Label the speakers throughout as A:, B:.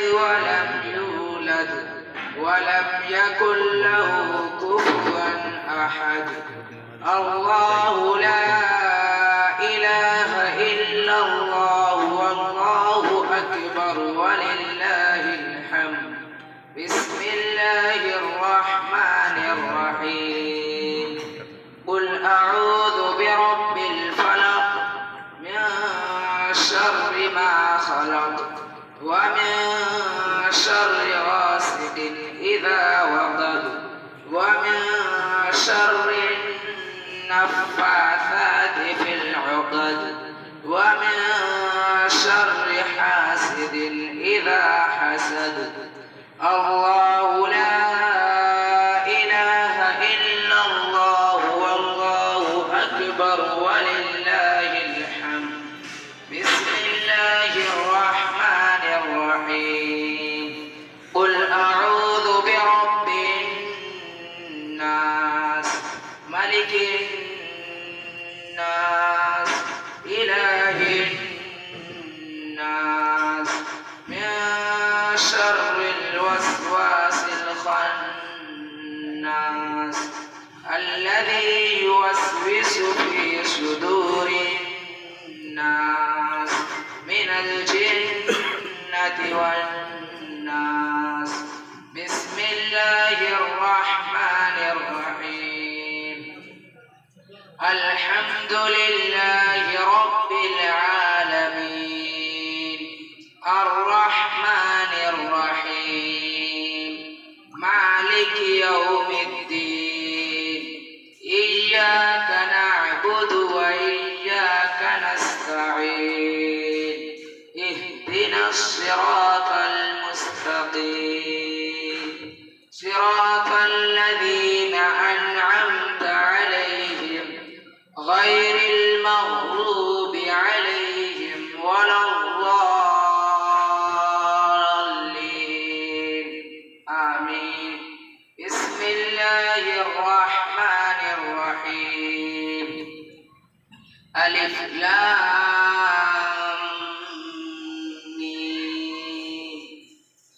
A: ولم يولد ولم يكن له كفوا أحد الله لا إله إلا الله والله أكبر ولله الحمد بسم الله الرحمن الرحيم قل أعوذ برب الفلق من شر ما خلق ومن شر غاسق إذا وقب ومن شر النفاثات في العقد ومن شر حاسد إذا حسد الله لا إله إلا الله والله أكبر ولله الحمد بسم الله الرحمن الرحيم قل أعوذ برب الناس ملك الناس إله الناس من شر الوسواس الخناس الذي يوسوس في صدور الناس من الجنة والناس بسم الله الرحمن الرحيم الحمد لله رب العالمين الرحمن الرحيم مالك يوم الدين إياك نعبد وإياك نستعين اهدنا الصراط المستقيم صراط الذين أنعمت عليهم غير المغضوب عليهم ولا الضالين آمين بسم الله الرحمن الرحيم ألف لام ميم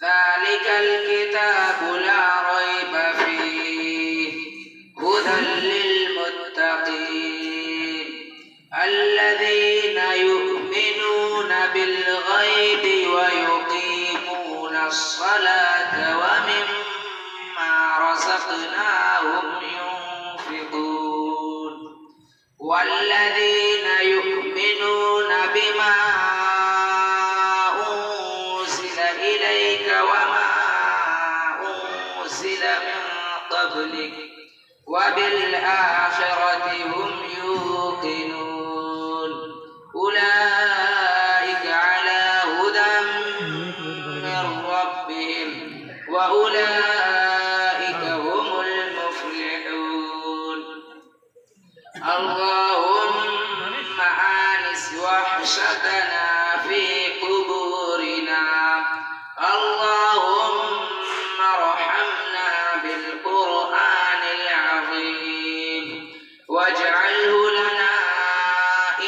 A: ذلك الكتاب لا ريب فيه هدى للمتقين الذين يؤمنون بالغيب ويقيمون الصلاة ومما رزقناهم ينفقون والذين يؤمنون بما أنزل إليك وما أنزل من قبلك وبالآخرة هم يوقنون أولئك على هدى من ربهم وأولئك هم المفلحون اللهم آنس وحشتنا في قبورنا اللهم ارحمنا بالقرآن العظيم واجعله لنا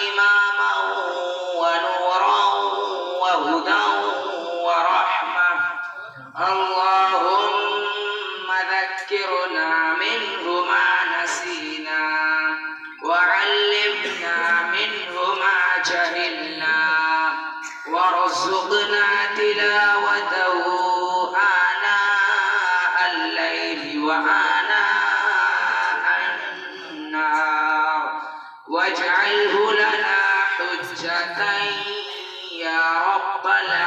A: إماما ونورا وهدى ورحمة اللهم ذكرنا منه ما نسينا وعلمنا منه ما جهلنا وارزقنا تلاوته آناء الليل وآناء النهار واجعله لنا حجة يا رب العالمين